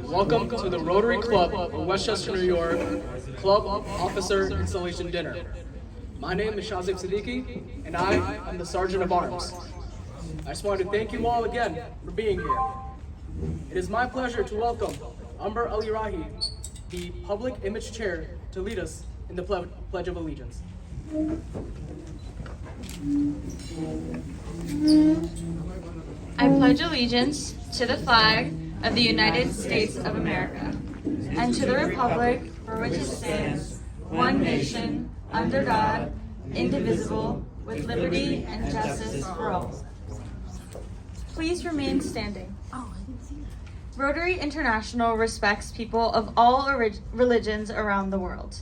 Welcome to the Rotary Club of Westchester, New York Club Officer Installation Dinner. My name is Shazib Siddiqui, and I am the Sergeant of Arms. I just wanted to thank you all again for being here. It is my pleasure to welcome Umber Ali Rahi, the Public Image Chair, to lead us in the Pledge of Allegiance. I pledge allegiance to the flag of the United States of America and to the republic for which it stands, one nation, under God, indivisible, with liberty and justice for all. Please remain standing. Rotary International respects people of all religions around the world.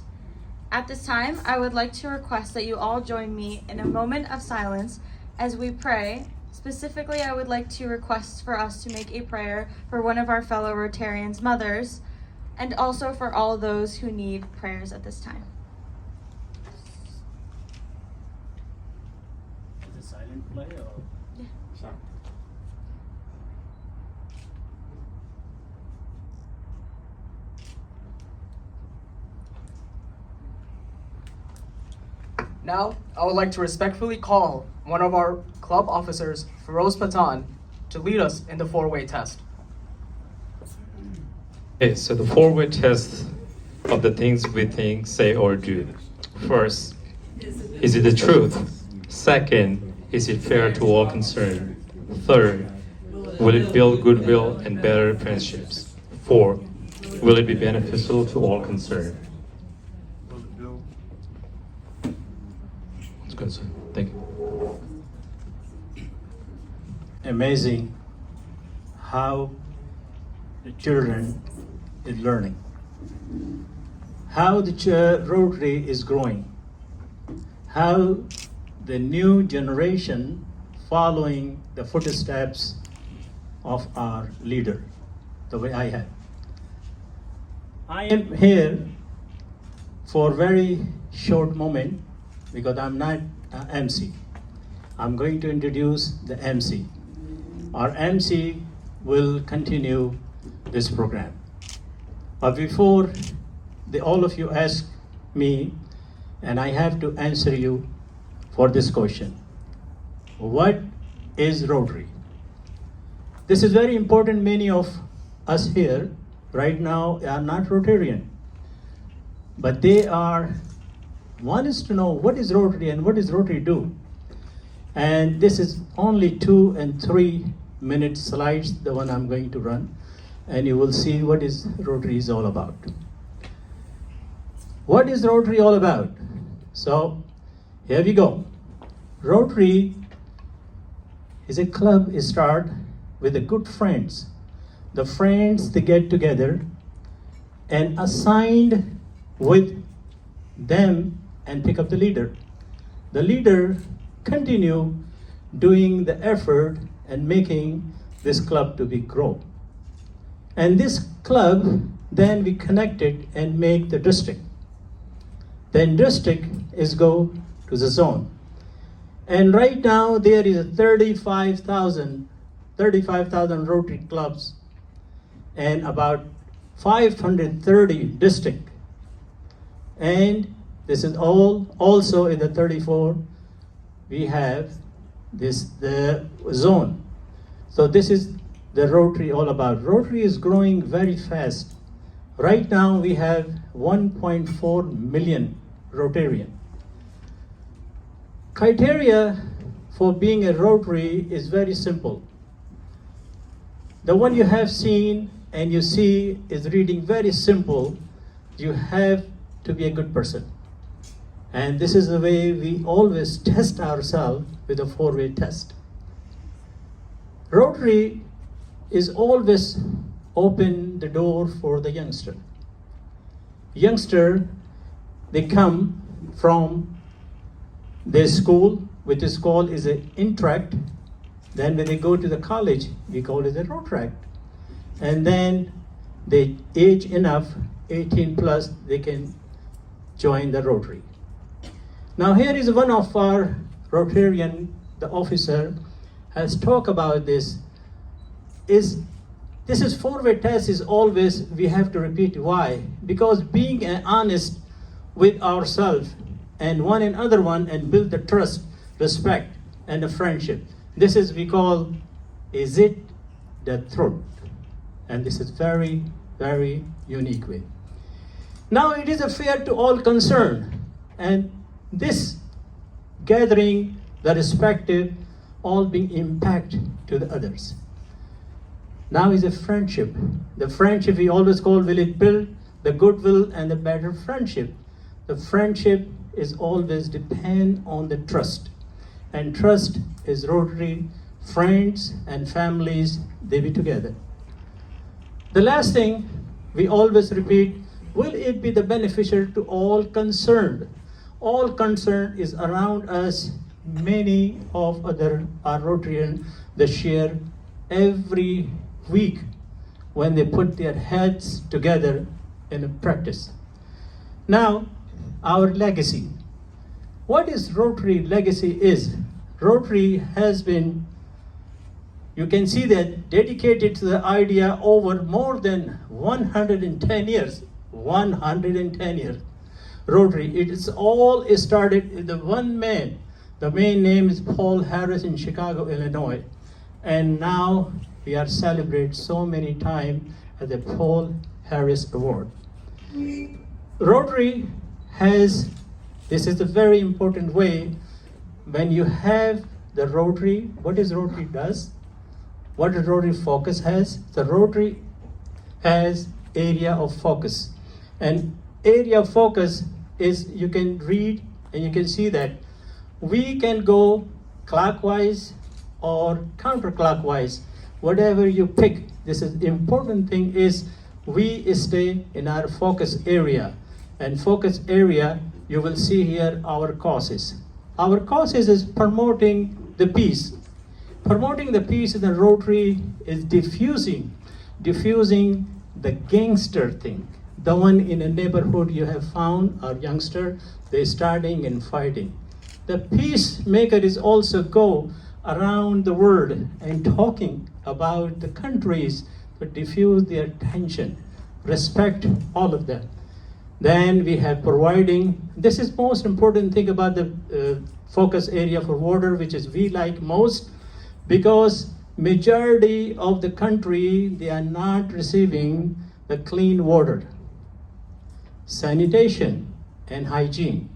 At this time, I would like to request that you all join me in a moment of silence as we pray. Specifically, I would like to request for us to make a prayer for one of our fellow Rotarians' mothers, and also for all those who need prayers at this time. Is it silent play or? Yeah. Sure. Now, I would like to respectfully call one of our club officers, Feroz Patan, to lead us in the four-way test. Okay, so the four-way test of the things we think, say, or do. First, is it the truth? Second, is it fair to all concerned? Third, will it build goodwill and better friendships? Fourth, will it be beneficial to all concerned? That's good, sir. Thank you. Amazing how the children is learning, how the Rotary is growing, how the new generation following the footsteps of our leader, the way I have. I am here for very short moment because I'm not MC. I'm going to introduce the MC. Our MC will continue this program. But before all of you ask me, and I have to answer you for this question, what is Rotary? This is very important. Many of us here right now are not Rotarian, but they want us to know what is Rotary and what does Rotary do. And this is only 2 and 3 minute slides, the one I'm going to run, and you will see what is Rotary is all about. What is Rotary all about? So here we go. Rotary is a club start with the good friends. The friends, they get together and assigned with them and pick up the leader. The leader continue doing the effort and making this club to be grow. And this club, then we connect it and make the district. Then district is go to the zone. And right now there is 35,000 Rotary clubs and about 530 district. And this is all also in the 34 we have the zone. So this is the Rotary all about. Rotary is growing very fast. Right now we have 1.4 million Rotarian. Criteria for being a Rotary is very simple. The one you have seen and you see is reading very simple. You have to be a good person. And this is the way we always test ourselves with a four-way test. Rotary is always open the door for the youngster. Youngster, they come from their school, which is called is an interact. Then when they go to the college, we call it a Rotaract. And then they age enough, 18 plus, they can join the Rotary. Now here is one of our Rotarian, the officer, has talked about this. Is This is four-way test is always, we have to repeat why. Because being honest with ourselves and one another one and build the trust, respect, and the friendship. This is we call, is it the truth? And this is very, very unique way. Now it is a fair to all concerned. And this gathering, the respective, all being impact to the others. Now is a friendship. The friendship we always call, will it build the goodwill and the better friendship? The friendship is always depend on the trust. And trust is Rotary, friends and families, they be together. The last thing we always repeat, will it be the beneficial to all concerned? All concerned is around us. Many of other our Rotarian, they share every week when they put their heads together in a practice. Now, our legacy. What is Rotary legacy is? Rotary has been, you can see that, dedicated to the idea over more than 110 years. 110 years. Rotary, it is all started with the one man. The main name is Paul Harris in Chicago, Illinois. And now we are celebrated so many times at the Paul Harris Award. Rotary has, this is a very important way, when you have the Rotary, what is Rotary does? What does Rotary focus has? The Rotary has area of focus. And area of focus is, you can read and you can see that we can go clockwise or counterclockwise, whatever you pick. This is important thing is we stay in our focus area. And focus area, you will see here our causes. Our causes is promoting the peace. Promoting the peace in the Rotary is diffusing the gangster thing. The one in a neighborhood you have found, our youngster, they starting and fighting. The peacemaker is also go around the world and talking about the countries to diffuse their tension, respect all of them. Then we have providing, this is most important thing about the focus area for water, which is we like most, because majority of the country, they are not receiving the clean water, sanitation and hygiene.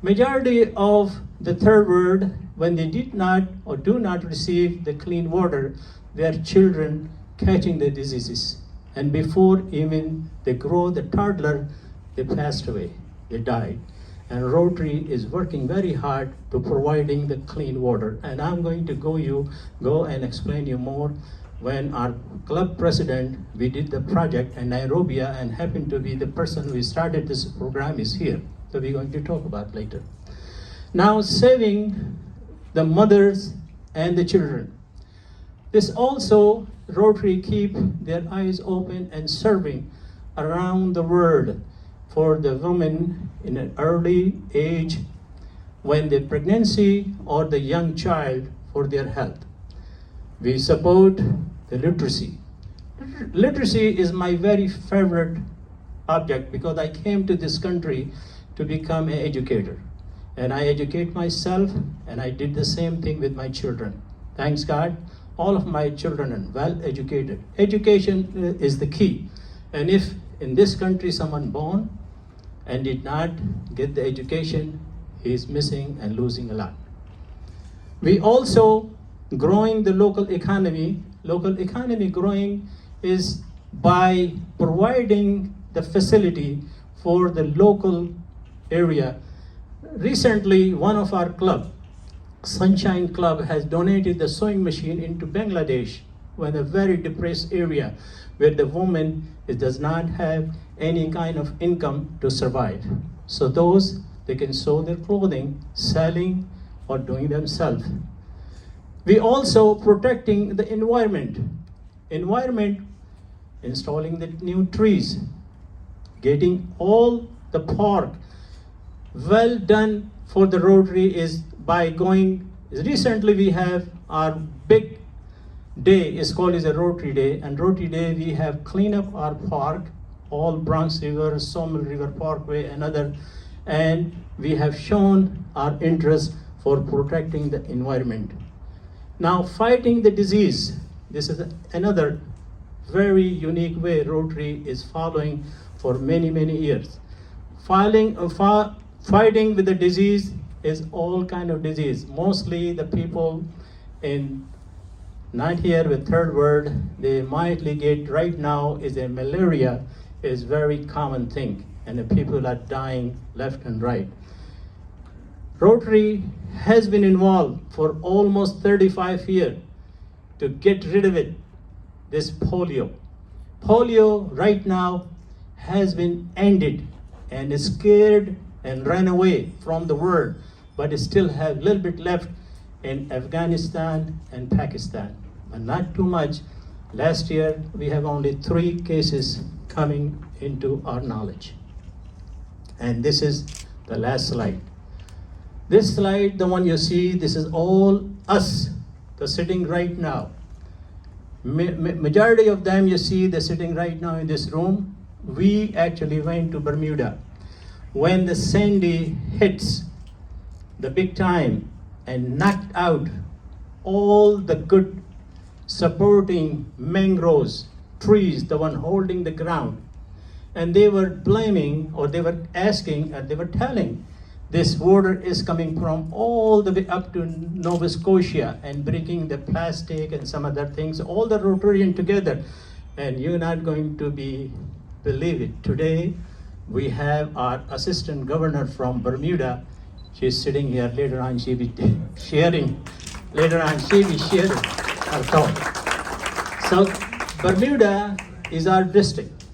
Majority of the third world, when they did not or do not receive the clean water, their children catching the diseases. And before even they grow the toddler, they passed away, they died. And Rotary is working very hard to providing the clean water. And I'm going to go and explain you more when our club president, we did the project in Nairobi and happened to be the person who started this program is here. So we're going to talk about later. Now, saving the mothers and the children. This also, Rotary keep their eyes open and serving around the world for the women in an early age when the pregnancy or the young child for their health. We support the literacy. Literacy is my very favorite object because I came to this country to become an educator. And I educate myself, and I did the same thing with my children. Thanks God, all of my children are well educated. Education is the key. And if in this country someone born and did not get the education, he is missing and losing a lot. We also growing the local economy. Local economy growing is by providing the facility for the local area. Recently, one of our club, Sunshine Club, has donated the sewing machine into Bangladesh, when a very depressed area where the woman does not have any kind of income to survive. So those, they can sew their clothing, selling or doing themselves. We also protecting the environment. Environment, installing the new trees, getting all the park well done for the Rotary is by going, recently we have our big day is called as a Rotary Day, and Rotary Day we have clean up our park, all Bronx River, Sawmill River Parkway and other, and we have shown our interest for protecting the environment. Now, fighting the disease, this is another very unique way Rotary is following for many, many years. Fighting with the disease is all kind of disease. Mostly the people in not here with third world, they might get right now is a malaria is very common thing, and the people are dying left and right. Rotary has been involved for almost 35 years to get rid of it, this polio. Polio right now has been ended and is scared and ran away from the world, but it still have a little bit left in Afghanistan and Pakistan, but not too much. Last year, we have only 3 cases coming into our knowledge. And this is the last slide. This slide, the one you see, this is all us, the sitting right now. Majority of them you see, they're sitting right now in this room. We actually went to Bermuda. When the Sandy hits the big time and knocked out all the good supporting mangroves, trees, the one holding the ground. And they were blaming, or they were asking, they were telling, this water is coming from all the way up to Nova Scotia and bringing the plastic and some other things, all the Rotarian together. And you're not going to believe it. Today, we have our assistant governor from Bermuda. She's sitting here. Later on, she'll be sharing. Her thought. So, Bermuda is our district.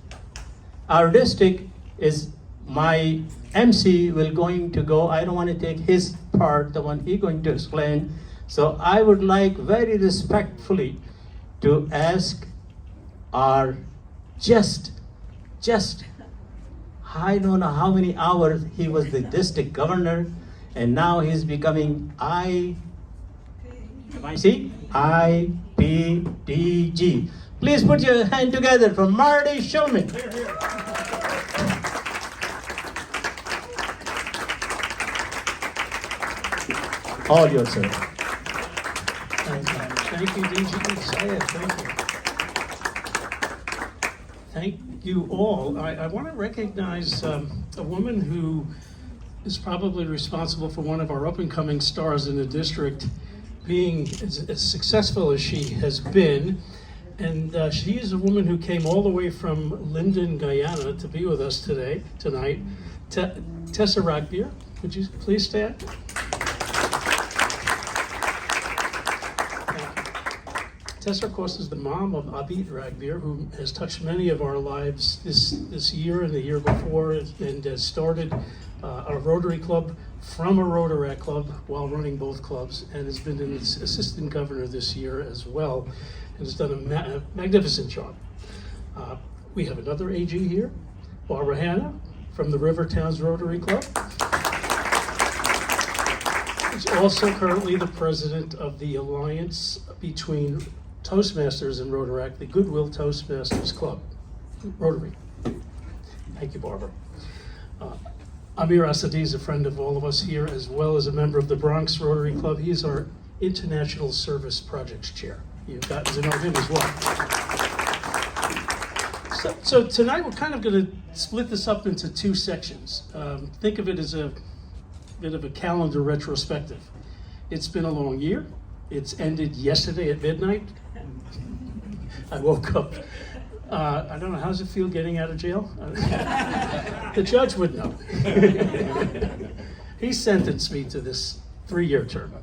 Our district is my MC will going to go. I don't want to take his part, the one he's going to explain. So I would like very respectfully to ask our just I don't know how many hours he was the district governor, and now he's becoming IPDG. Please put your hand together for Marty Shulman. All yours, sir. Thank you, DG Sayed. Thank you. Thank you all. I want to recognize a woman who is probably responsible for one of our up-and-coming stars in the district being as successful as she has been. And she is a woman who came all the way from Linden, Guyana to be with us tonight. Tessa Ragbier, would you please stand? Tessa, of course, is the mom of Abid Ragbier, who has touched many of our lives this year and the year before, and has started our Rotary Club from a Rotaract club while running both clubs, and has been an assistant governor this year as well, and has done a magnificent job. We have another AG here, Barbara Hanna, from the River Towns Rotary Club. She's also currently the president of the alliance between Toastmasters and Rotaract, the Goodwill Toastmasters Club, Rotary. Thank you, Barbara. Amir Asadi is a friend of all of us here, as well as a member of the Bronx Rotary Club. He is our International Service Projects Chair. You've gotten to know him as well. So tonight we're kind of going to split this up into 2 sections. Think of it as a bit of a calendar retrospective. It's been a long year. It's ended yesterday at midnight. I woke up. I don't know, how does it feel getting out of jail? The judge would know. He sentenced me to this 3-year term.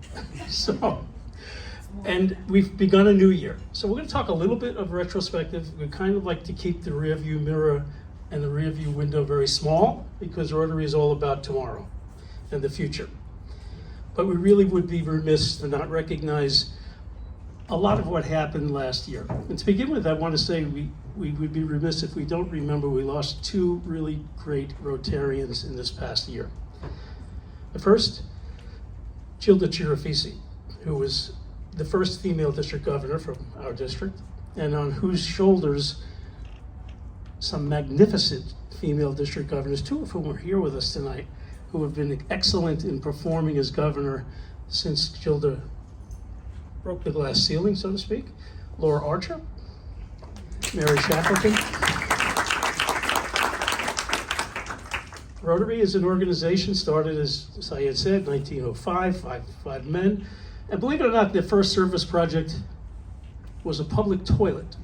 And we've begun a new year. So we're going to talk a little bit of retrospective. We kind of like to keep the rearview mirror and the rearview window very small, because Rotary is all about tomorrow and the future. But we really would be remiss to not recognize a lot of what happened last year. And to begin with, I want to say we would be remiss if we don't remember we lost 2 really great Rotarians in this past year. The first, Gilda Chirafisi, who was the first female district governor from our district, and on whose shoulders some magnificent female district governors, two of whom are here with us tonight, who have been excellent in performing as governor since Gilda broke the glass ceiling, so to speak. Laura Archer, Mary Shackleton. Rotary is an organization started, as I had said, 1905, five men. And believe it or not, their first service project was a public toilet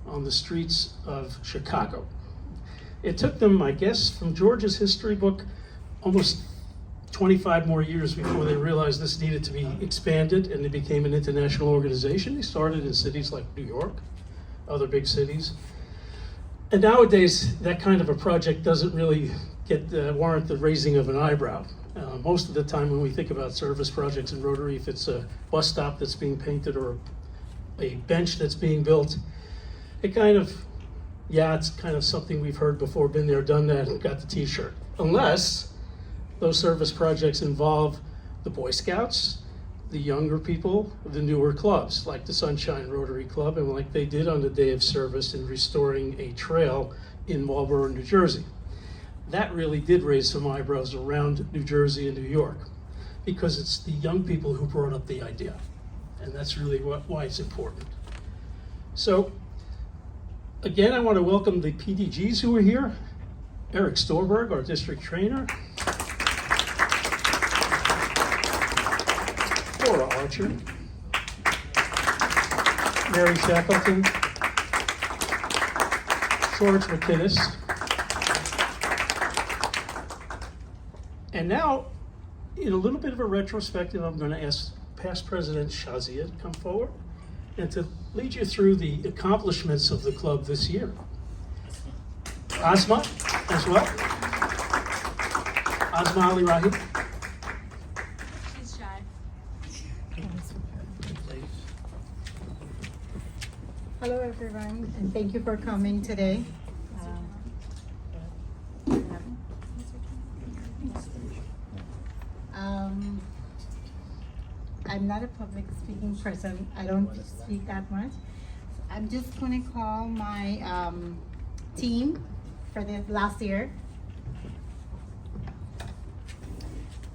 on the streets of Chicago. It took them, I guess, from George's history book, almost 25 more years before they realized this needed to be expanded, and it became an international organization. They started in cities like New York, other big cities. And nowadays, that kind of a project doesn't really warrant the raising of an eyebrow. Most of the time when we think about service projects in Rotary, if it's a bus stop that's being painted or a bench that's being built, it kind of, yeah, it's kind of something we've heard before, been there, done that, got the t-shirt. Unless those service projects involve the Boy Scouts, the younger people, the newer clubs, like the Sunshine Rotary Club, and like they did on the day of service in restoring a trail in Marlborough, New Jersey. That really did raise some eyebrows around New Jersey and New York, because it's the young people who brought up the idea. And that's really why it's important. So, again, I want to welcome the PDGs who are here. Eric Storberg, our district trainer. Laura Archer. Mary Shackleton. George McInnes. And now, in a little bit of a retrospective, I'm going to ask past President Shazia to come forward and to lead you through the accomplishments of the club this year. Asma, as well. Asma Ali Rahi. She's shy. Hello, everyone, and thank you for coming today. I'm not a public speaking person. I don't speak that much. I'm just going to call my team for the last year.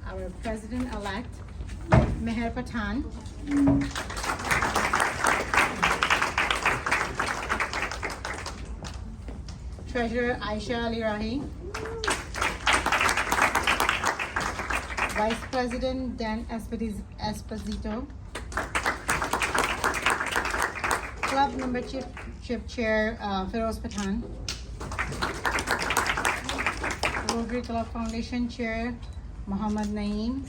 Our president-elect, Meher Patan. Treasurer Aisha Ali Rahi. Vice President Dan Esposito. Club Membership Chair Feroz Patan. Rotary Club Foundation Chair Muhammad Naeem,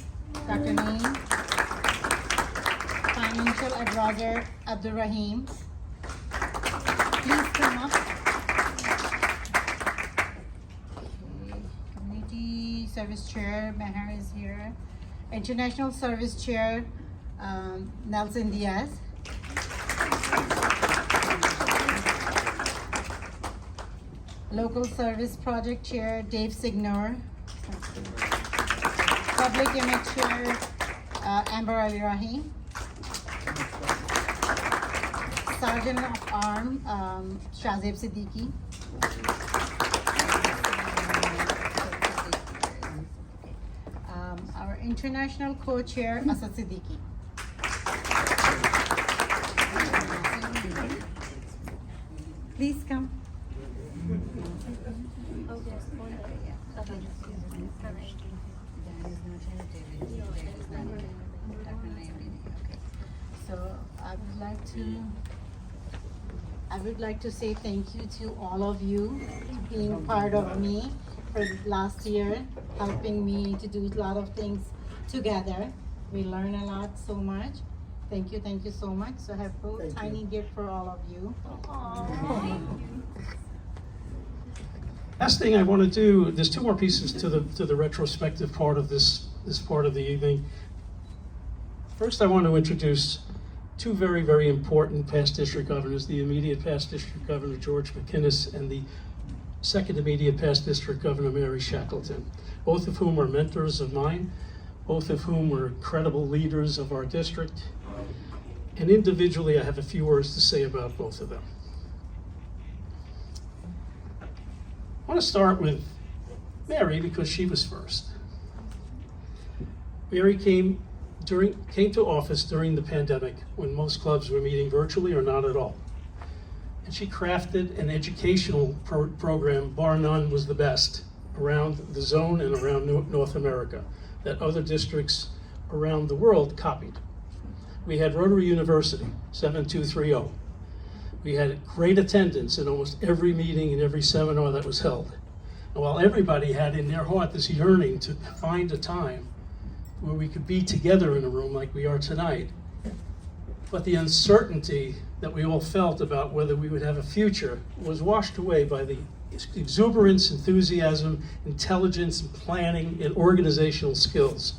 Dr. Naeem. Financial Advisor Abdul Rahim. Please come up. Community Service Chair Meher is here. International Service Chair Nelson Diaz. Local Service Project Chair Dave Signor. Public Image Chair Amber Ali Rahi. Sergeant of Arm Shazib Siddiqui. Our International Co-Chair Asad Siddiqui. Please come. So I would like to say thank you to all of you being part of me for last year, helping me to do a lot of things together. We learn a lot so much. Thank you so much. So I have a tiny gift for all of you. Last thing I want to do, there's two more pieces to the retrospective part of this part of the evening. First, I want to introduce two very, very important past district governors, the immediate past district governor, George McInnes, and the second immediate past district governor, Mary Shackleton, both of whom are mentors of mine, both of whom were incredible leaders of our district. And individually, I have a few words to say about both of them. I want to start with Mary because she was first. Mary came to office during the pandemic when most clubs were meeting virtually or not at all. And she crafted an educational program, bar none was the best, around the zone and around North America, that other districts around the world copied. We had Rotary University, 7230. We had great attendance in almost every meeting and every seminar that was held. And while everybody had in their heart this yearning to find a time where we could be together in a room like we are tonight, but the uncertainty that we all felt about whether we would have a future was washed away by the exuberance, enthusiasm, intelligence, and planning, and organizational skills.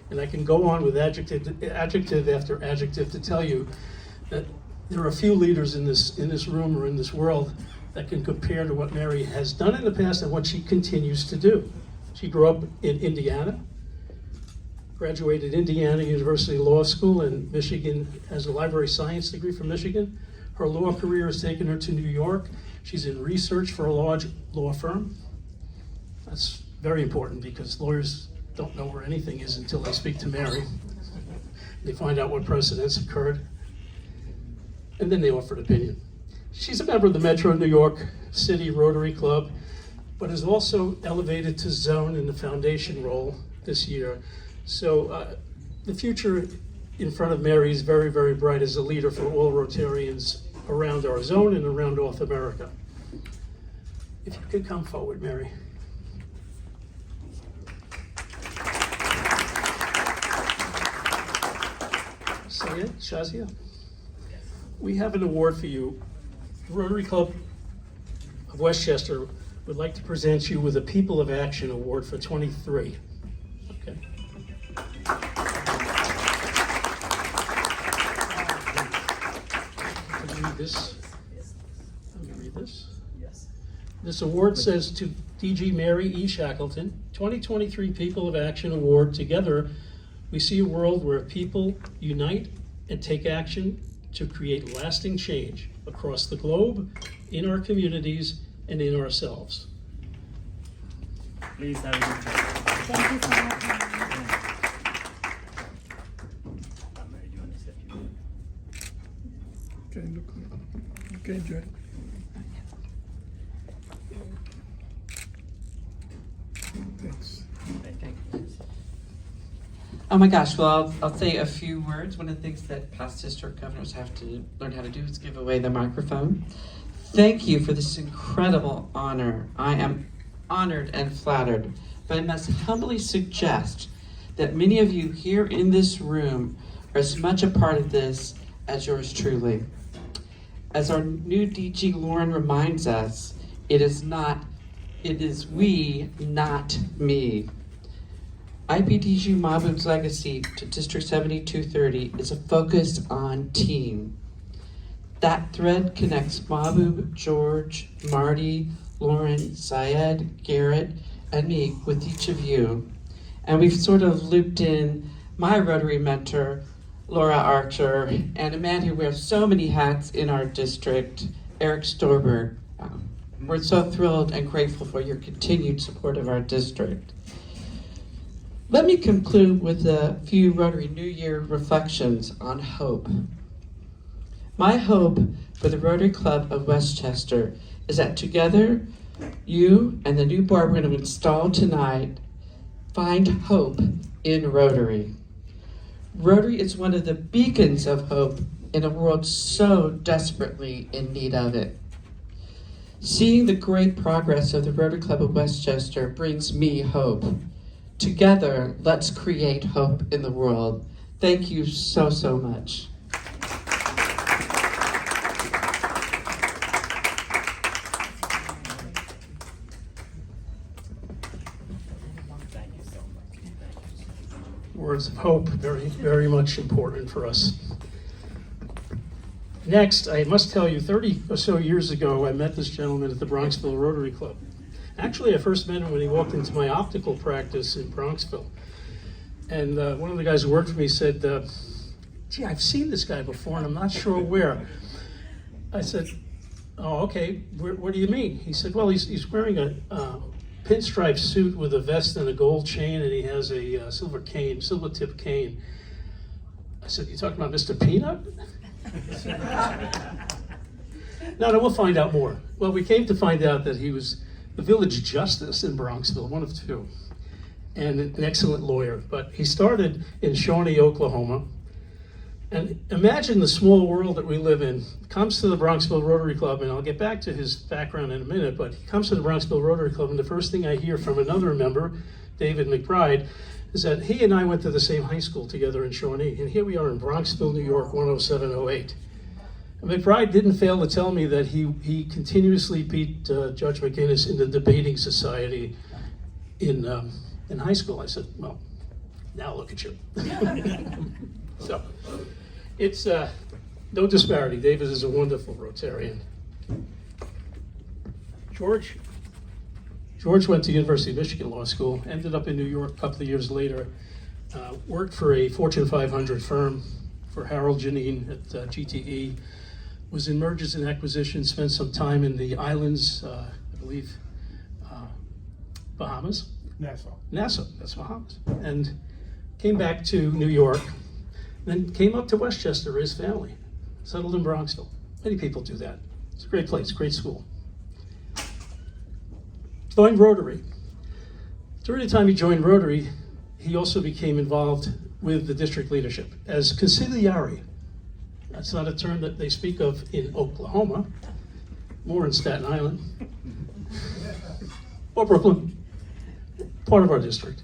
And I can go on with adjective after adjective to tell you that there are a few leaders in this room or in this world that can compare to what Mary has done in the past and what she continues to do. She grew up in Indiana, graduated Indiana University Law School, and Michigan has a library science degree from Michigan. Her law career has taken her to New York. She's in research for a large law firm. That's very important because lawyers don't know where anything is until they speak to Mary. They find out what precedents occurred, and then they offer an opinion. She's a member of the Metro New York City Rotary Club, but is also elevated to zone in the foundation role this year. So the future in front of Mary is very, very bright as a leader for all Rotarians around our zone and around North America. If you could come forward, Mary. Sayed, Shazia, we have an award for you. The Rotary Club of Westchester would like to present you with a People of Action Award for 23. Okay. Can you read this? Let me read this. Yes. This award says to DG Mary E. Shackleton, 2023 People of Action Award. Together, we see a world where people unite and take action to create lasting change across the globe, in our communities, and in ourselves. Please have a good time. Thank you so much. Mary, do you want to step you? Okay, look. Okay, Jay. Thanks. Oh my gosh, well, I'll say a few words. One of the things that past district governors have to learn how to do is give away the microphone. Thank you for this incredible honor. I am honored and flattered, but I must humbly suggest that many of you here in this room are as much a part of this as yours truly. As our new DG Lauren reminds us, it is we, not me. IPDG Mahboob's legacy to District 7230 is a focus on team. That thread connects Mahboob, George, Marty, Lauren, Syed, Garrett, and me with each of you. And we've sort of looped in my Rotary mentor, Laura Archer, and a man who wears so many hats in our district, Eric Storberg. We're so thrilled and grateful for your continued support of our district. Let me conclude with a few Rotary New Year reflections on hope. My hope for the Rotary Club of Westchester is that together, you and the new board we're going to install tonight find hope in Rotary. Rotary is one of the beacons of hope in a world so desperately in need of it. Seeing the great progress of the Rotary Club of Westchester brings me hope. Together, let's create hope in the world. Thank you so, so much. Thank you so much. Words of hope, very, very much important for us. Next, I must tell you, 30 or so years ago, I met this gentleman at the Bronxville Rotary Club. Actually, I first met him when he walked into my optical practice in Bronxville. And one of the guys who worked for me said, gee, I've seen this guy before and I'm not sure where. I said, oh, okay, what do you mean? He said, well, he's wearing a pinstripe suit with a vest and a gold chain, and he has a silver tip cane. I said, you talking about Mr. Peanut? No, we'll find out more. Well, we came to find out that he was the village justice in Bronxville, one of two, and an excellent lawyer. But he started in Shawnee, Oklahoma. And imagine the small world that we live in. Comes to the Bronxville Rotary Club, and I'll get back to his background in a minute, but he comes to the Bronxville Rotary Club, and the first thing I hear from another member, David McBride, is that he and I went to the same high school together in Shawnee, and here we are in Bronxville, New York, 10708. And McBride didn't fail to tell me that he continuously beat Judge McGinnis in the debating society in high school. I said, well, now look at you. So, it's no disparity. David is a wonderful Rotarian. George went to University of Michigan Law School, ended up in New York a couple of years later, worked for a Fortune 500 firm for Harold Janine at GTE, was in mergers and acquisitions, spent some time in the islands, I believe, Bahamas? Nassau, that's Bahamas. And came back to New York, then came up to Westchester with his family, settled in Bronxville. Many people do that. It's a great place, great school. Joined Rotary. During the time he joined Rotary, he also became involved with the district leadership as consigliere. That's not a term that they speak of in Oklahoma, more in Staten Island, or Brooklyn, part of our district.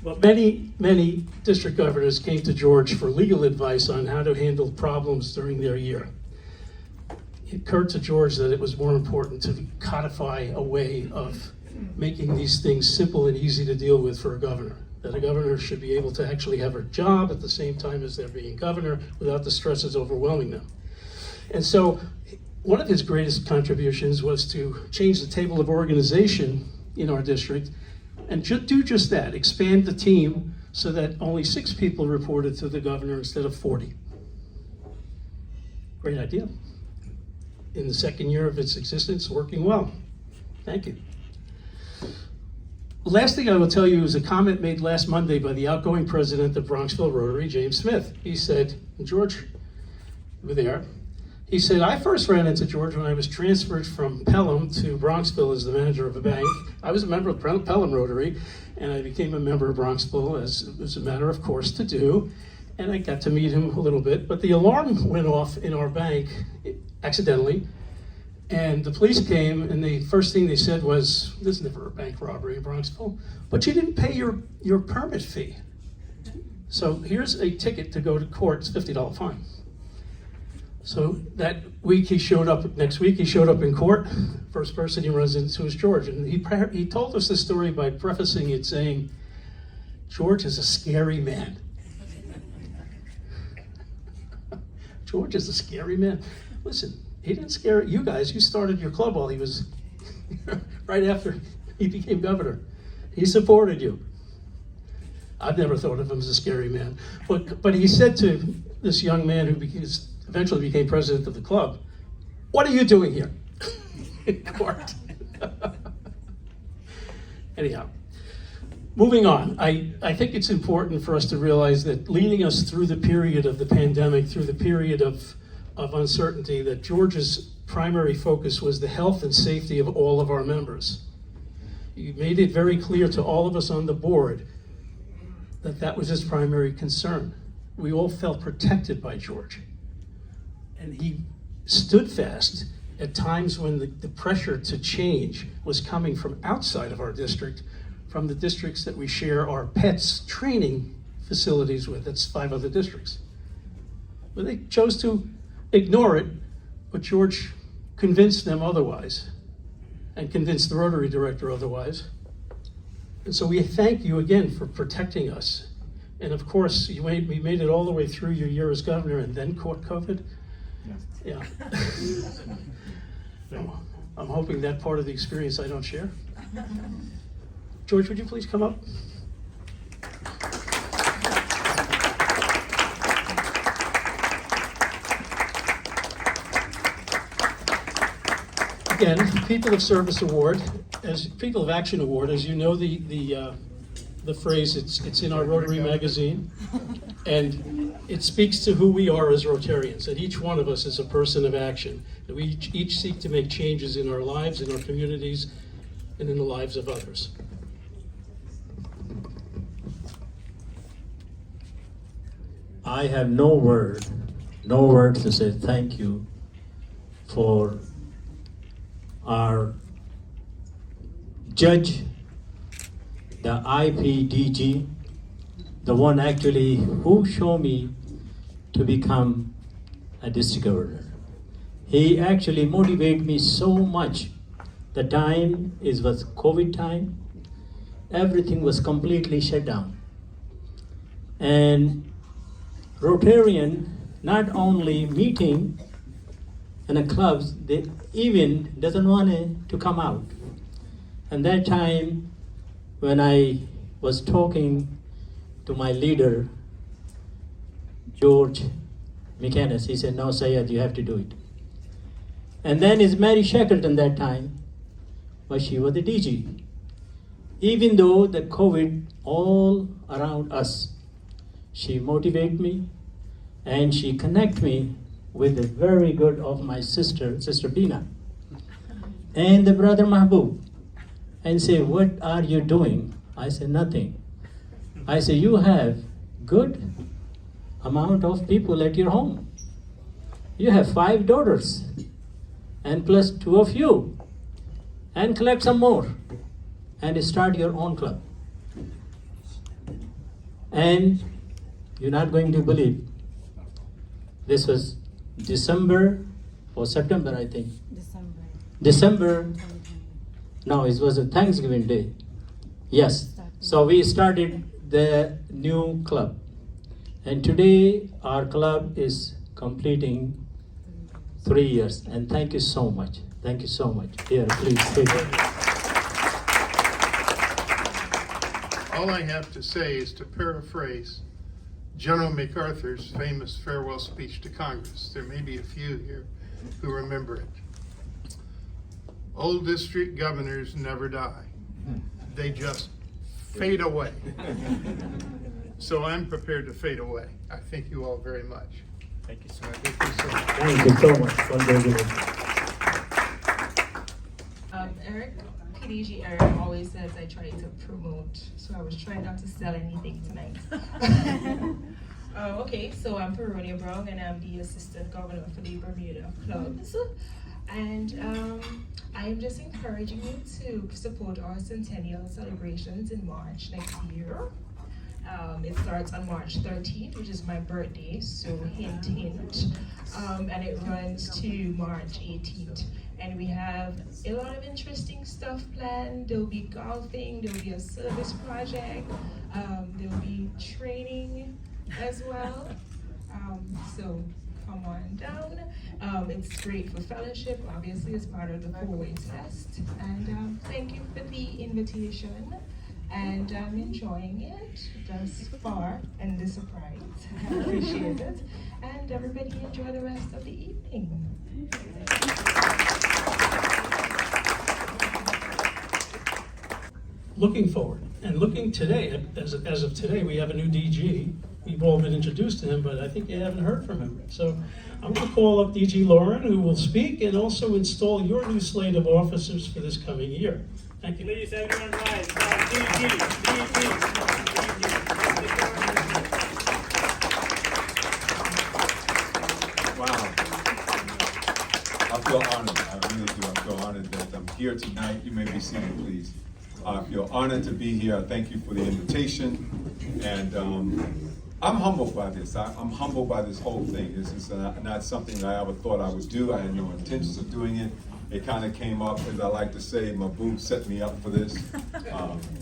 But many district governors came to George for legal advice on how to handle problems during their year. It occurred to George that it was more important to codify a way of making these things simple and easy to deal with for a governor. That a governor should be able to actually have a job at the same time as they're being governor without the stresses overwhelming them. And so one of his greatest contributions was to change the table of organization in our district and do just that, expand the team so that only 6 people reported to the governor instead of 40. Great idea. In the second year of its existence, working well. Thank you. Last thing I will tell you is a comment made last Monday by the outgoing president of Bronxville Rotary, James Smith. He said, George, over there, he said, I first ran into George when I was transferred from Pelham to Bronxville as the manager of a bank. I was a member of Pelham Rotary, and I became a member of Bronxville as it was a matter of course to do. And I got to meet him a little bit, but the alarm went off in our bank accidentally. And the police came, and the first thing they said was, there's never a bank robbery in Bronxville, but you didn't pay your permit fee. So here's a ticket to go to court, it's a $50 fine. So that week next week he showed up in court. First person he runs into is George. And he told us this story by prefacing it saying, George is a scary man. George is a scary man. Listen, he didn't scare you guys. You started your club while he was, right after he became governor. He supported you. I've never thought of him as a scary man. But he said to this young man who eventually became president of the club, what are you doing here in court? Anyhow, moving on. I think it's important for us to realize that leading us through the period of the pandemic, through the period of uncertainty, that George's primary focus was the health and safety of all of our members. He made it very clear to all of us on the board that that was his primary concern. We all felt protected by George. And he stood fast at times when the pressure to change was coming from outside of our district, from the districts that we share our pets training facilities with. That's 5 other districts. But they chose to ignore it, but George convinced them otherwise, and convinced the Rotary director otherwise. And so we thank you again for protecting us. And of course, we made it all the way through your year as governor and then caught COVID. Yeah. I'm hoping that part of the experience I don't share. George, would you please come up? weekend, People of Service Award, as People of Action Award, as you know, the phrase, it's in our Rotary magazine, and it speaks to who we are as Rotarians, that each one of us is a person of action, that we each seek to make changes in our lives, in our communities, and in the lives of others. I have no word to say thank you for our judge, the IPDG, the one actually who showed me to become a district governor. He actually motivated me so much. The time was COVID time. Everything was completely shut down. And Rotarian not only meeting in the clubs, they even doesn't want to come out. And that time when I was talking to my leader, George McAnnis, he said, no, Sayed, you have to do it. And then is Mary Shackleton that time, but she was the DG. Even though the COVID all around us, she motivated me and she connect me with the very good of my sister Bina, and the brother Mahbub, and say, what are you doing? I said, nothing. I say, you have good amount of people at your home. You have 5 daughters, and plus 2 of you, and collect some more, and start your own club. And you're not going to believe, this was December or September, I think. December. No, it was a Thanksgiving Day. Yes. So we started the new club. And today our club is completing 3 years. And thank you so much. Thank you so much. Here, please take it. All I have to say is to paraphrase General MacArthur's famous farewell speech to Congress. There may be a few here who remember it. Old district governors never die. They just fade away. So I'm prepared to fade away. I thank you all very much. Thank you, sir. Thank you so much. Congratulations. Eric, PDG Eric always says I try to promote, so I was trying not to sell anything tonight. Okay, so I'm Peronia Brown and I'm the Assistant Governor for the Bermuda Clubs. And I'm just encouraging you to support our centennial celebrations in March next year. It starts on March 13th, which is my birthday, so hint, hint. And it runs to March 18th. And we have a lot of interesting stuff planned. There'll be golfing, there'll be a service project, there'll be training as well. So come on down. It's great for fellowship, obviously as part of the 4-way test. And thank you for the invitation. And I'm enjoying it thus far, and the surprise. I appreciate it. And everybody enjoy the rest of the evening. Looking forward, and looking today, as of today, we have a new DG. We've all been introduced to him, but I think you haven't heard from him. So I'm going to call up DG Lauren, who will speak and also install your new slate of officers for this coming year. Thank you. Please, everyone rise. DG. Wow. I feel honored. I really do. I feel honored that I'm here tonight. You may be seated, please. I feel honored to be here. I thank you for the invitation. And I'm humbled by this. I'm humbled by this whole thing. This is not something that I ever thought I would do. I had no intentions of doing it. It kind of came up, as I like to say, my boo set me up for this.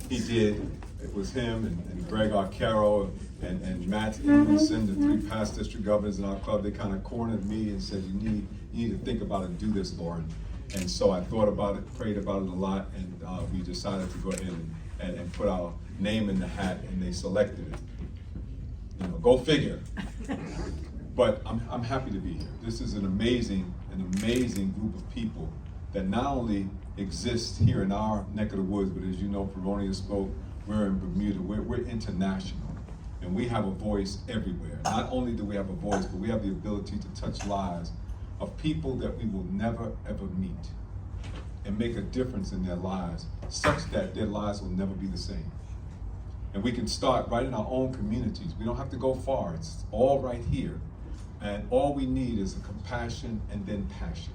He did. It was him and Greg Arcaro and Matt Evenson, the 3 past district governors in our club. They kind of cornered me and said, you need to think about it and do this, Lauren. And so I thought about it, prayed about it a lot, and we decided to go ahead and put our name in the hat, and they selected it. You know, go figure. But I'm happy to be here. This is an amazing group of people that not only exists here in our neck of the woods, but as you know, Feronia spoke, we're in Bermuda, we're international. And we have a voice everywhere. Not only do we have a voice, but we have the ability to touch lives of people that we will never ever meet and make a difference in their lives such that their lives will never be the same. And we can start right in our own communities. We don't have to go far. It's all right here. And all we need is a compassion and then passion.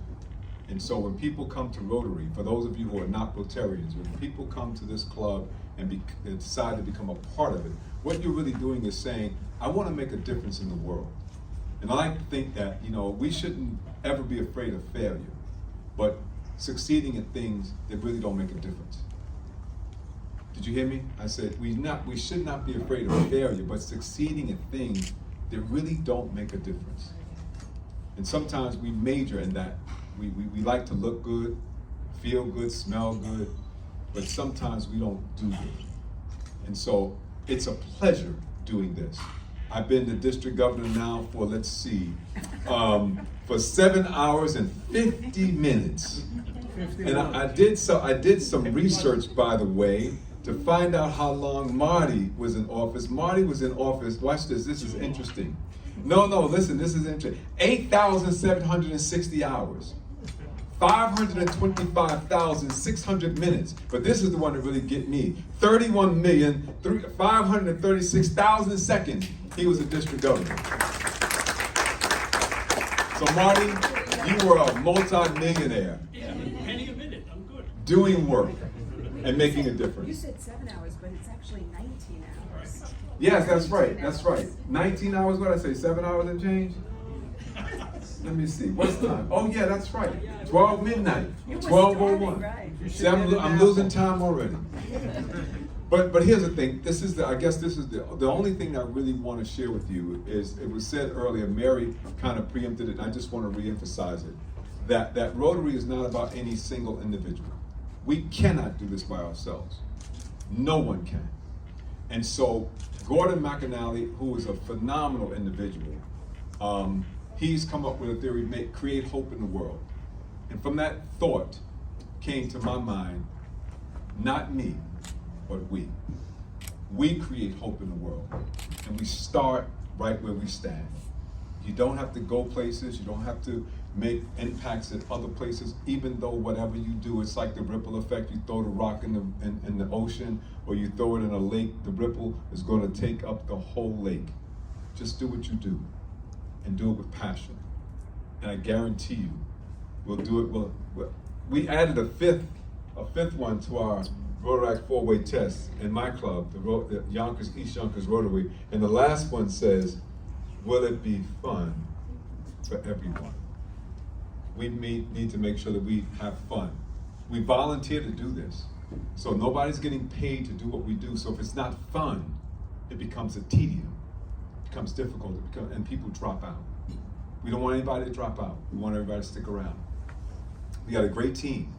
And so when people come to Rotary, for those of you who are not Rotarians, when people come to this club and decide to become a part of it, what you're really doing is saying, I want to make a difference in the world. And I like to think that, we shouldn't ever be afraid of failure, but succeeding at things that really don't make a difference. Did you hear me? I said, we should not be afraid of failure, but succeeding at things that really don't make a difference. And sometimes we major in that. We like to look good, feel good, smell good, but sometimes we don't do good. And so it's a pleasure doing this. I've been the district governor now for, for 7 hours and 50 minutes. And I did some research, by the way, to find out how long Marty was in office. Marty was in office, watch this is interesting. No, listen, this is interesting. 8,760 hours. 525,600 minutes. But this is the one that really get me. 31,536,000 seconds. He was a district governor. So Marty, you were a multi-millionaire. Penny a minute, I'm good. Doing work and making a difference. You said 7 hours, but it's actually 19 hours. Yes, that's right. 19 hours, what did I say, 7 hours and change? Let me see, what's the time? Oh yeah, that's right. 12 midnight, 12:01. See, I'm losing time already. But here's the thing. I guess this is the only thing I really want to share with you is, it was said earlier, Mary kind of preempted it, and I just want to reemphasize it, that Rotary is not about any single individual. We cannot do this by ourselves. No one can. And so Gordon McAnally, who is a phenomenal individual, he's come up with a theory, create hope in the world. And from that thought came to my mind, not me, but we. We create hope in the world. And we start right where we stand. You don't have to go places, you don't have to make impacts at other places, even though whatever you do, it's like the ripple effect. You throw the rock in the ocean, or you throw it in a lake, the ripple is going to take up the whole lake. Just do what you do, and do it with passion. And I guarantee you, we'll do it. We added a fifth one to our Rotaract 4-way test in my club, the East Yonkers Rotary, and the last one says, will it be fun for everyone? We need to make sure that we have fun. We volunteer to do this, so nobody's getting paid to do what we do. So if it's not fun, it becomes a tedium, it becomes difficult, and people drop out. We don't want anybody to drop out. We want everybody to stick around. We got a great team.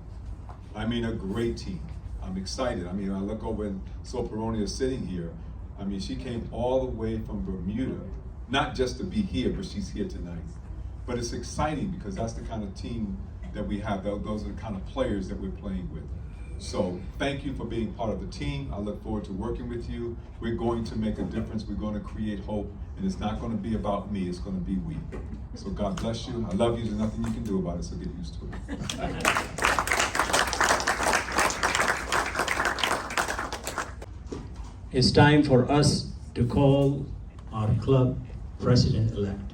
I mean, a great team. I'm excited. I mean, I look over and saw Feronia sitting here. I mean, she came all the way from Bermuda, not just to be here, but she's here tonight. But it's exciting because that's the kind of team that we have. Those are the kind of players that we're playing with. So thank you for being part of the team. I look forward to working with you. We're going to make a difference. We're going to create hope. And it's not going to be about me. It's going to be we. So God bless you. I love you. There's nothing you can do about it, so get used to it. It's time for us to call our club president-elect.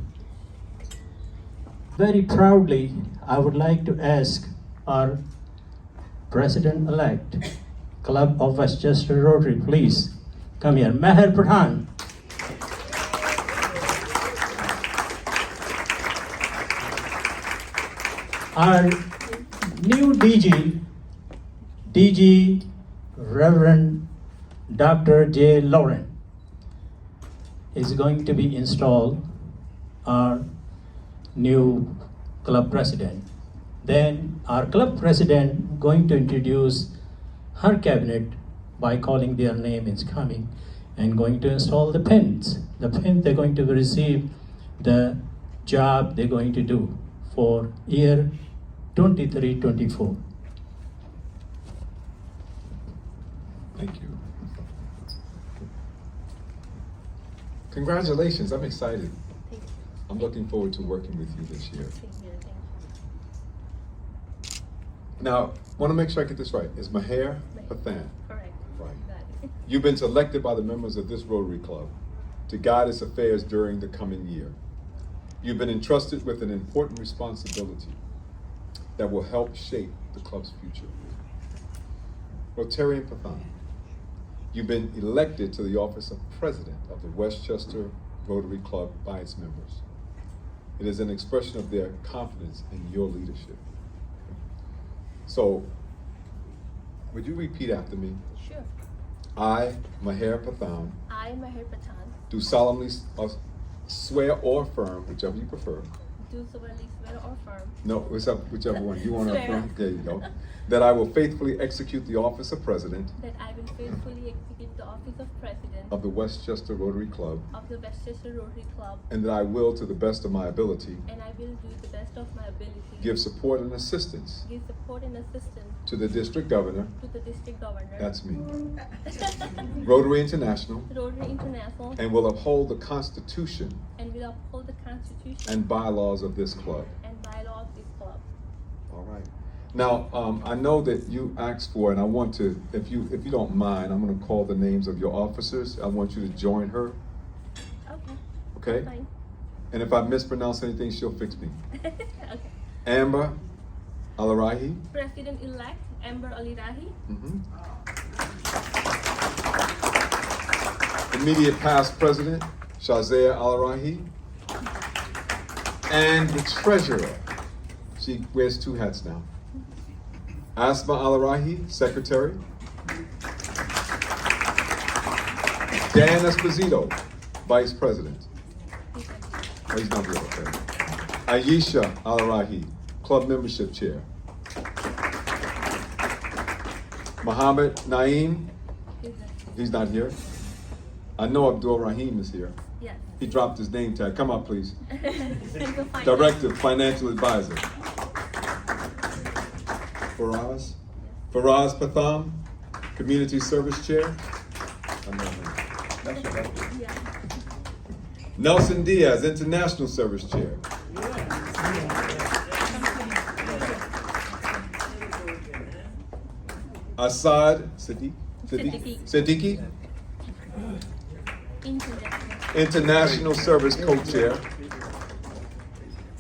Very proudly, I would like to ask our president-elect, Club of Westchester Rotary, please come here. Meher Pradhan. Our new DG Reverend Dr. J. Lauren is going to be installed our new club president. Then our club president going to introduce her cabinet by calling their name is coming and going to install the pins. The pin they're going to receive the job they're going to do for year 2324. Thank you. Congratulations, I'm excited. I'm looking forward to working with you this year. Now, want to make sure I get this right. Is Maher Pathan? Correct. Right. Got it. You've been selected by the members of this Rotary Club to guide its affairs during the coming year. You've been entrusted with an important responsibility that will help shape the club's future. Rotarian Pathan, you've been elected to the office of President of the Westchester Rotary Club by its members. It is an expression of their confidence in your leadership. So, would you repeat after me? Sure. I, Maher Pathan, I, Maher Patan, do solemnly swear or affirm, whichever you prefer. do solemnly swear or affirm No, whichever one you want to Swear. affirm. There you go. That I will faithfully execute the office of President that I will faithfully execute the office of President of the Westchester Rotary Club, of the Westchester Rotary Club, and that I will, to the best of my ability, and I will do the best of my ability give support and assistance give support and assistance to the District Governor, to the District Governor, that's me, Rotary International, Rotary International, and will uphold the Constitution and will uphold the Constitution and bylaws of this club. and bylaws of this club. All right. Now, I know that you asked for, and I want to, if you don't mind, I'm going to call the names of your officers. I want you to join her. Okay. Okay? Fine. And if I mispronounce anything, she'll fix me. Okay. Amber Alarahi. President-elect Amber Alirahi. Immediate past president Shazia Alarahi. And the treasurer. She wears two hats now. Asma Alarahi, secretary. Dan Esposito, vice president. Oh, he's not here, okay. Aisha Alarahi, club membership chair. Muhammad Naeem, he's not here. I know Abdul Rahim is here. Yes. He dropped his name tag. Come up, please. Director Director, financial advisor. Faraz Patham, community service chair. I know him. That's your husband. Yeah. Nelson Diaz, international service chair. Assad Siddiqui, international service co-chair.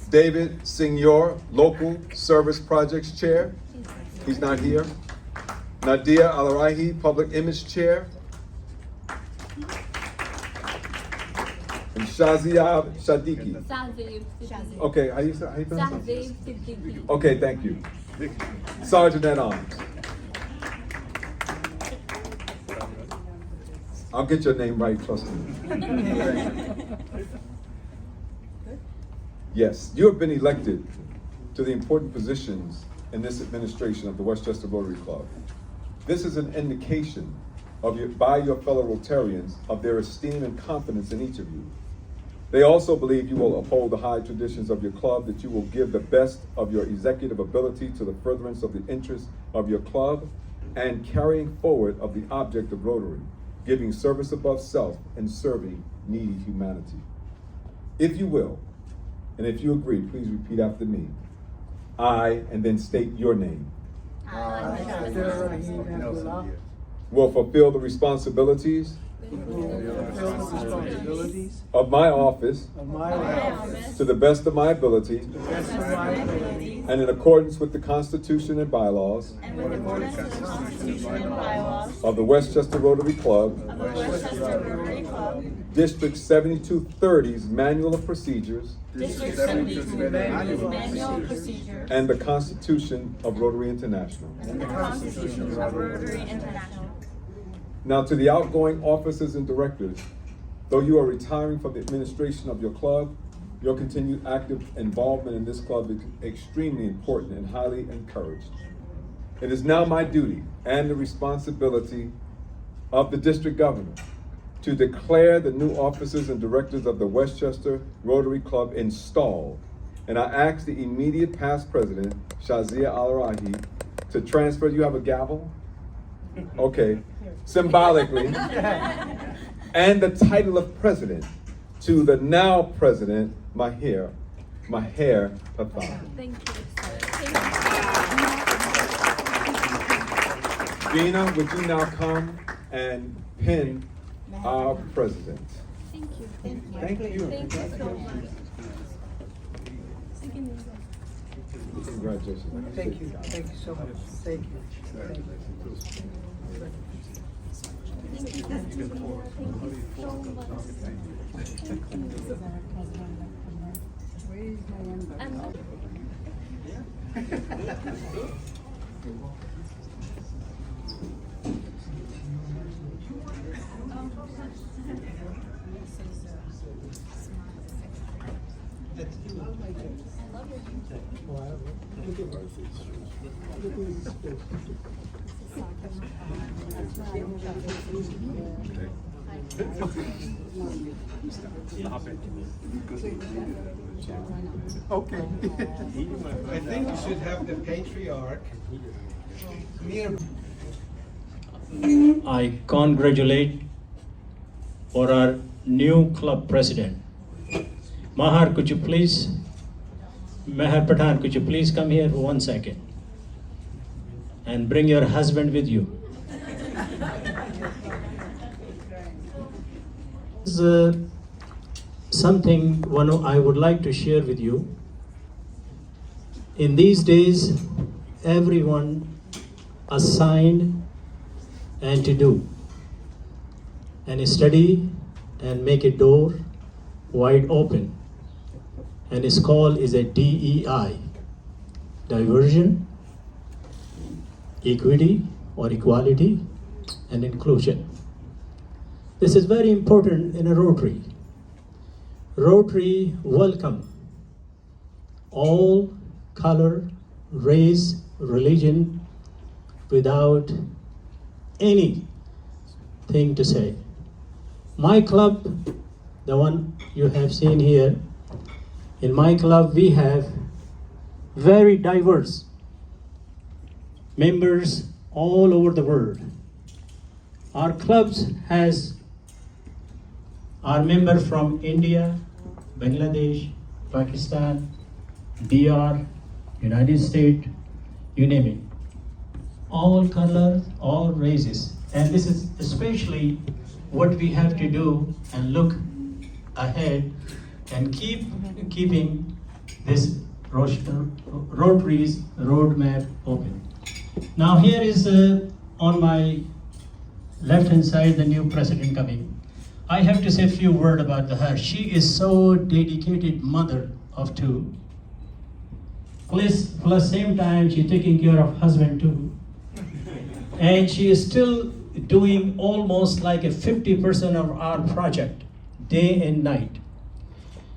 David Senior, local service projects chair. He's not here. Nadia Alarahi, public image chair. And Shazia Shadiki. Shahzeeb Siddiqui. Okay, how you pronounce it? Shahzeeb Siddiqui. Okay, thank you. Sergeant at Arms. I'll get your name right, trust me. Yes, you have been elected to the important positions in this administration of the Westchester Rotary Club. This is an indication by your fellow Rotarians of their esteem and confidence in each of you. They also believe you will uphold the high traditions of your club, that you will give the best of your executive ability to the furtherance of the interests of your club and carrying forward of the object of Rotary, giving service above self and serving needy humanity. If you will, and if you agree, please repeat after me. I, and then state your name. Will fulfill the responsibilities of my office to the best of my ability and in accordance with the Constitution and bylaws of the Westchester Rotary Club, District 7230's Manual of Procedures, and the Constitution of Rotary International. Now, to the outgoing officers and directors, though you are retiring from the administration of your club, your continued active involvement in this club is extremely important and highly encouraged. It is now my duty and the responsibility of the district governor to declare the new officers and directors of the Westchester Rotary Club installed and I ask the immediate past president, Shazia Al-Rahi, to transfer, you have a gavel? Okay, symbolically, and the title of president to the now president, Maher Pathar. Thank you. Bina, would you now come and pin our president? Thank you. Thank you. Thank you so much. Congratulations. Thank you. Thank you so much. Thank you. Thank you. Thank you, Thank you so much. Okay. I think we should have the patriarch near. I congratulate for our new club president. Maher Pathan, could you please come here for 1 second? And bring your husband with you. This is something I would like to share with you. In these days, everyone assigned and to do and study and make a door wide open. And its call is a DEI, diversion, equity or equality, and inclusion. This is very important in a Rotary. Rotary welcome all color, race, religion without anything to say. My club, the one you have seen here, in my club we have very diverse members all over the world. Our clubs has our member from India, Bangladesh, Pakistan, DR, United States, you name it. All colors, all races. And this is especially what we have to do and look ahead and keeping this Rotary's roadmap open. Now here is on my left hand side the new president coming. I have to say a few words about her. She is so dedicated mother of two. Plus same time she's taking care of husband too. And she is still doing almost like a 50% of our project, day and night.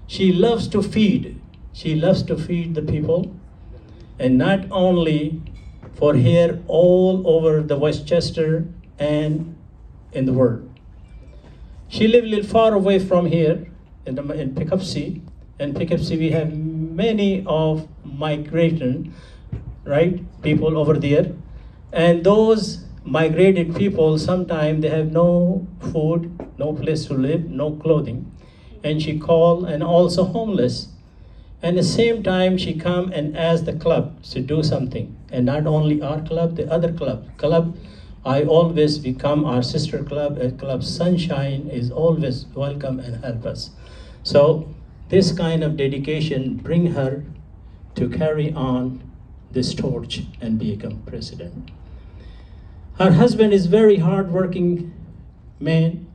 She loves to feed. She loves to feed the people. And not only for here, all over the Westchester and in the world. She lives a little far away from here in Poughkeepsie. In Poughkeepsie we have many of migration, right, people over there. And those migrated people, sometimes they have no food, no place to live, no clothing. And she called, and also homeless. And at the same time, she come and ask the club to do something. And not only our club, the other club, I always become our sister club, Club Sunshine is always welcome and help us. So this kind of dedication bring her to carry on this torch and become president. Her husband is very hard-working man,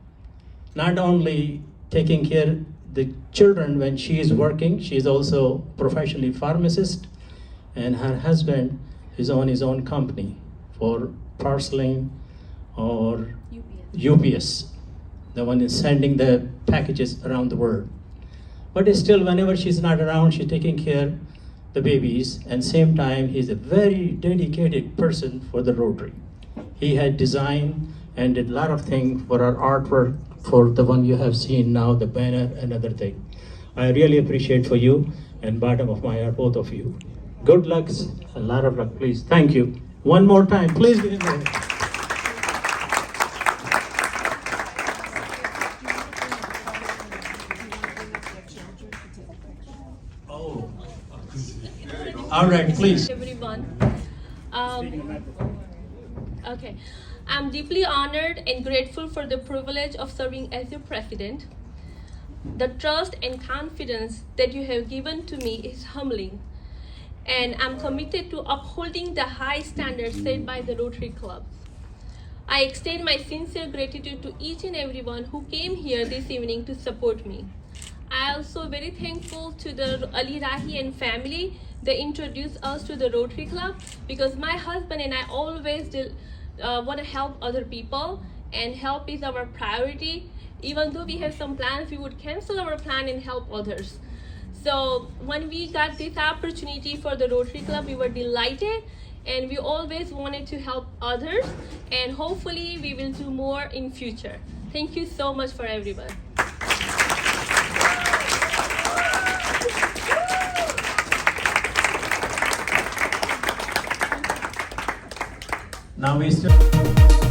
not only taking care of the children when she is working, she is also professionally pharmacist, and her husband is on his own company for parceling or UPS, the one is sending the packages around the world. But still, whenever she's not around, she's taking care of the babies, and same time, he's a very dedicated person for the Rotary. He had designed and did a lot of things for our artwork, for the one you have seen now, the banner and other thing. I really appreciate for you, and bottom of my heart, both of you. Good luck, a lot of luck, please. Thank you. One more time, please give him a hand. Oh. All right, please. Everyone. Okay. I'm deeply honored and grateful for the privilege of serving as your president. The trust and confidence that you have given to me is humbling, and I'm committed to upholding the high standards set by the Rotary Club. I extend my sincere gratitude to each and everyone who came here this evening to support me. I also very thankful to the Ali Rahi and family. They introduced us to the Rotary Club because my husband and I always want to help other people, and help is our priority. Even though we have some plans, we would cancel our plan and help others. So when we got this opportunity for the Rotary Club, we were delighted, and we always wanted to help others, and hopefully we will do more in future. Thank you so much for everyone. Now we still.